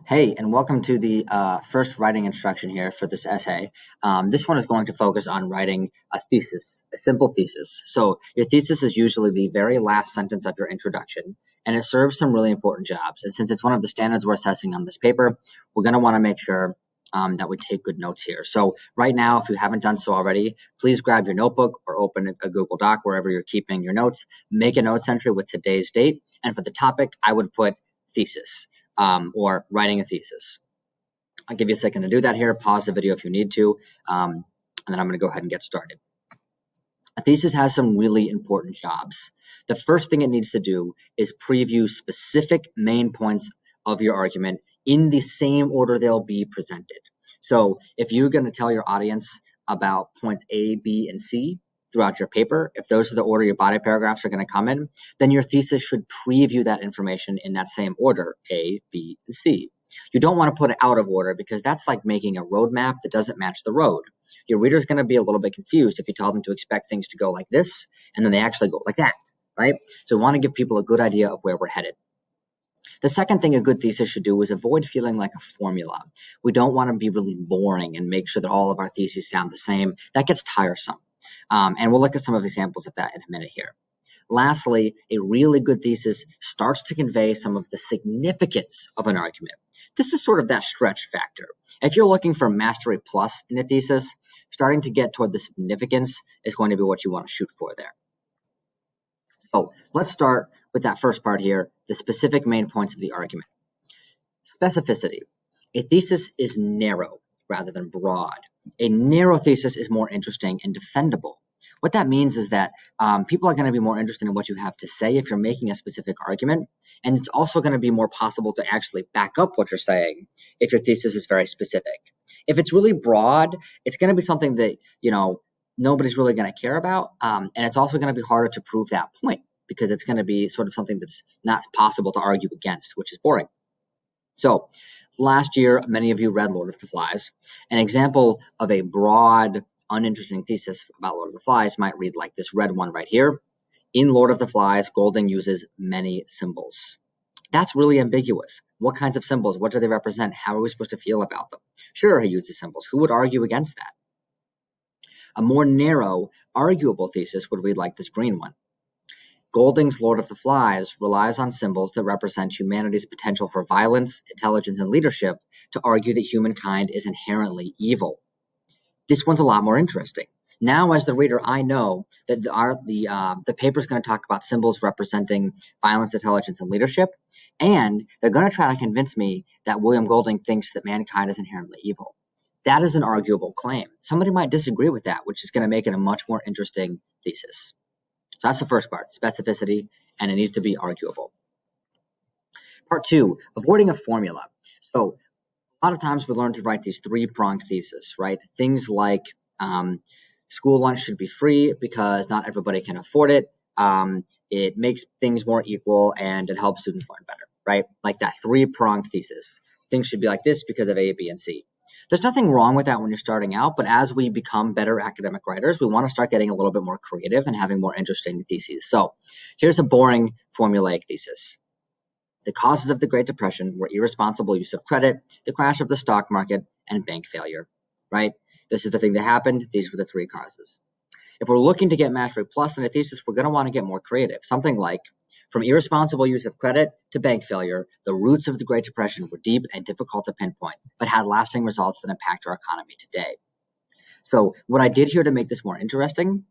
Hey, and welcome to the first writing instruction here for this essay. This one is going to focus on writing a thesis, a simple thesis. So your thesis is usually the very last sentence of your introduction, and it serves some really important jobs. And since it's one of the standards we're assessing on this paper, we're going to want to make sure that we take good notes here. So right now, if you haven't done so already, please grab your notebook or open a Google Doc wherever you're keeping your notes. Make a notes entry with today's date, and for the topic, I would put thesis. Or writing a thesis. I'll give you a second to do that here. Pause the video if you need to, and then I'm going to go ahead and get started. A thesis has some really important jobs. The first thing it needs to do is preview specific main points of your argument in the same order they'll be presented. So if you're going to tell your audience about points A, B, and C throughout your paper, if those are the order your body paragraphs are going to come in, then your thesis should preview that information in that same order, A, B, and C. You don't want to put it out of order because that's like making a roadmap that doesn't match the road. Your reader's going to be a little bit confused if you tell them to expect things to go like this, and then they actually go like that, right? So we want to give people a good idea of where we're headed. The second thing a good thesis should do is avoid feeling like a formula. We don't want to be really boring and make sure that all of our theses sound the same. That gets tiresome. And we'll look at some of the examples of that in a minute here. Lastly, a really good thesis starts to convey some of the significance of an argument. This is sort of that stretch factor. If you're looking for mastery plus in a thesis, starting to get toward the significance is going to be what you want to shoot for there. So let's start with that first part here, the specific main points of the argument. Specificity. A thesis is narrow rather than broad. A narrow thesis is more interesting and defendable. What that means is that people are going to be more interested in what you have to say if you're making a specific argument, and it's also going to be more possible to actually back up what you're saying if your thesis is very specific. If it's really broad, it's going to be something that, nobody's really going to care about, and it's also going to be harder to prove that point because it's going to be sort of something that's not possible to argue against, which is boring. So last year, many of you read Lord of the Flies. An example of a broad, uninteresting thesis about Lord of the Flies might read like this red one right here. In Lord of the Flies, Golding uses many symbols. That's really ambiguous. What kinds of symbols? What do they represent? How are we supposed to feel about them? Sure, he uses symbols. Who would argue against that? A more narrow, arguable thesis would read like this green one. Golding's Lord of the Flies relies on symbols that represent humanity's potential for violence, intelligence, and leadership to argue that humankind is inherently evil. This one's a lot more interesting. Now, as the reader, I know that the paper is going to talk about symbols representing violence, intelligence, and leadership, and they're going to try to convince me that William Golding thinks that mankind is inherently evil. That is an arguable claim. Somebody might disagree with that, which is going to make it a much more interesting thesis. So that's the first part, specificity, and it needs to be arguable. Part two, avoiding a formula. So a lot of times we learn to write these three-pronged theses, right? Things like school lunch should be free because not everybody can afford it. It makes things more equal and it helps students learn better, right? Like that three-pronged thesis. Things should be like this because of A, B, and C. There's nothing wrong with that when you're starting out, but as we become better academic writers, we want to start getting a little bit more creative and having more interesting theses. So here's a boring formulaic thesis. The causes of the Great Depression were irresponsible use of credit, the crash of the stock market, and bank failure, right? This is the thing that happened. These were the three causes. If we're looking to get mastery plus in a thesis, we're going to want to get more creative. Something like, from irresponsible use of credit to bank failure, the roots of the Great Depression were deep and difficult to pinpoint, but had lasting results that impact our economy today. So what I did here to make this more interesting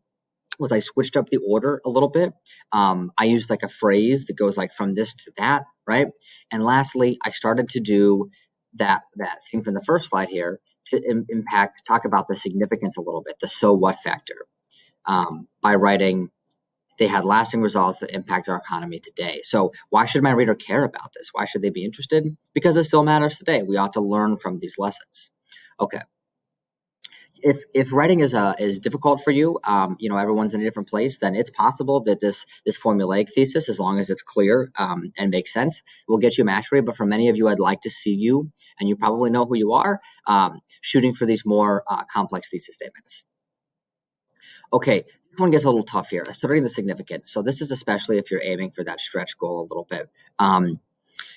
was I switched up the order a little bit. I used like a phrase that goes like from this to that, right? And lastly, I started to do that thing from the first slide here to talk about the significance a little bit, the so what factor, by writing, they had lasting results that impact our economy today. So why should my reader care about this? Why should they be interested? Because it still matters today. We ought to learn from these lessons. Okay. If writing is difficult for you, everyone's in a different place, then it's possible that this formulaic thesis, as long as it's clear and makes sense, will get you mastery. But for many of you, I'd like to see you, and you probably know who you are, shooting for these more complex thesis statements. Okay, this one gets a little tough here, asserting the significance. So this is especially if you're aiming for that stretch goal a little bit.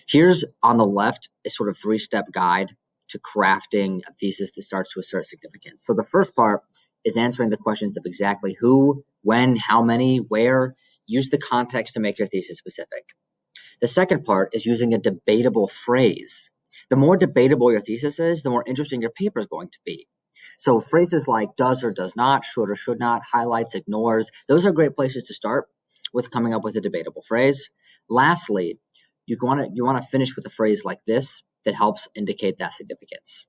Here's on the left a sort of 3-step guide to crafting a thesis that starts to assert significance. So the first part is answering the questions of exactly who, when, how many, where. Use the context to make your thesis specific. The second part is using a debatable phrase. The more debatable your thesis is, the more interesting your paper is going to be. So phrases like does or does not, should or should not, highlights, ignores, those are great places to start with coming up with a debatable phrase. Lastly, you want to finish with a phrase like this that helps indicate that significance.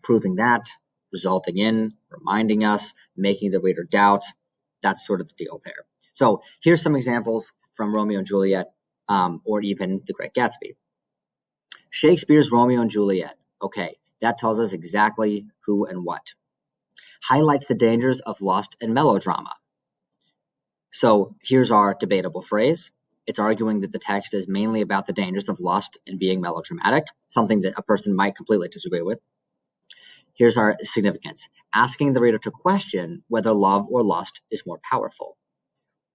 Proving that, resulting in, reminding us, making the reader doubt. That's sort of the deal there. So here's some examples from Romeo and Juliet, or even The Great Gatsby. Shakespeare's Romeo and Juliet. Okay, that tells us exactly who and what. Highlights the dangers of lust and melodrama. So here's our debatable phrase. It's arguing that the text is mainly about the dangers of lust and being melodramatic, something that a person might completely disagree with. Here's our significance. Asking the reader to question whether love or lust is more powerful.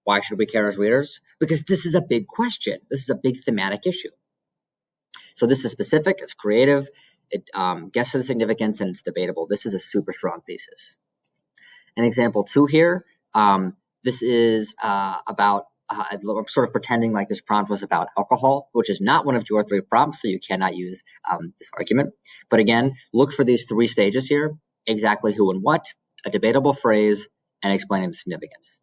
Why should we care as readers? Because this is a big question. This is a big thematic issue. So this is specific, it's creative, it gets to the significance, and it's debatable. This is a super strong thesis. An example 2 here, this is about, sort of pretending like this prompt was about alcohol, which is not one of your 3 prompts, so you cannot use this argument. But again, look for these 3 stages here: exactly who and what, a debatable phrase, and explaining the significance.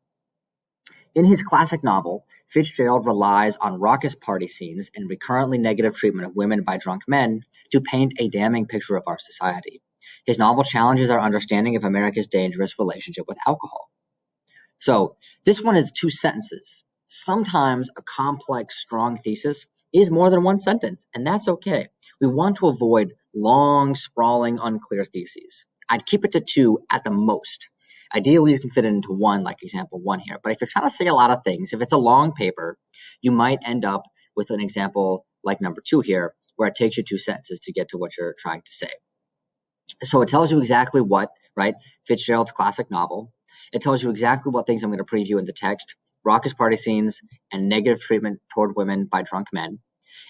In his classic novel, Fitzgerald relies on raucous party scenes and recurrently negative treatment of women by drunk men to paint a damning picture of our society. His novel challenges our understanding of America's dangerous relationship with alcohol. So this one is 2 sentences. Sometimes a complex, strong thesis is more than 1 sentence, and that's okay. We want to avoid long, sprawling, unclear theses. I'd keep it to 2 at the most. Ideally, you can fit it into 1, like example 1 here. But if you're trying to say a lot of things, if it's a long paper, you might end up with an example like number 2 here, where it takes you 2 sentences to get to what you're trying to say. So it tells you exactly what, right? Fitzgerald's classic novel. It tells you exactly what things I'm going to preview in the text: raucous party scenes and negative treatment toward women by drunk men.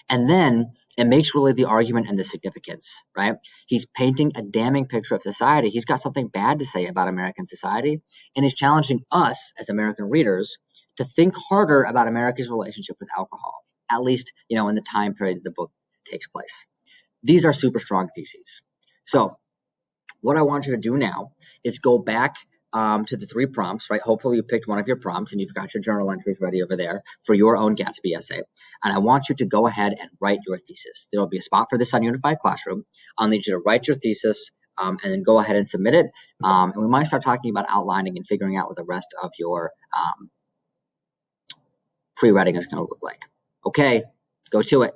And then it makes really the argument and the significance, right? He's painting a damning picture of society. He's got something bad to say about American society, and he's challenging us as American readers to think harder about America's relationship with alcohol, at least, in the time period that the book takes place. These are super strong theses. So what I want you to do now is go back to the 3 prompts, right? Hopefully you picked one of your prompts and you've got your journal entries ready over there for your own Gatsby essay. And I want you to go ahead and write your thesis. There will be a spot for this on Unified Classroom. I'll need you to write your thesis and then go ahead and submit it. And we might start talking about outlining and figuring out what the rest of your pre-writing is going to look like. Okay, go to it.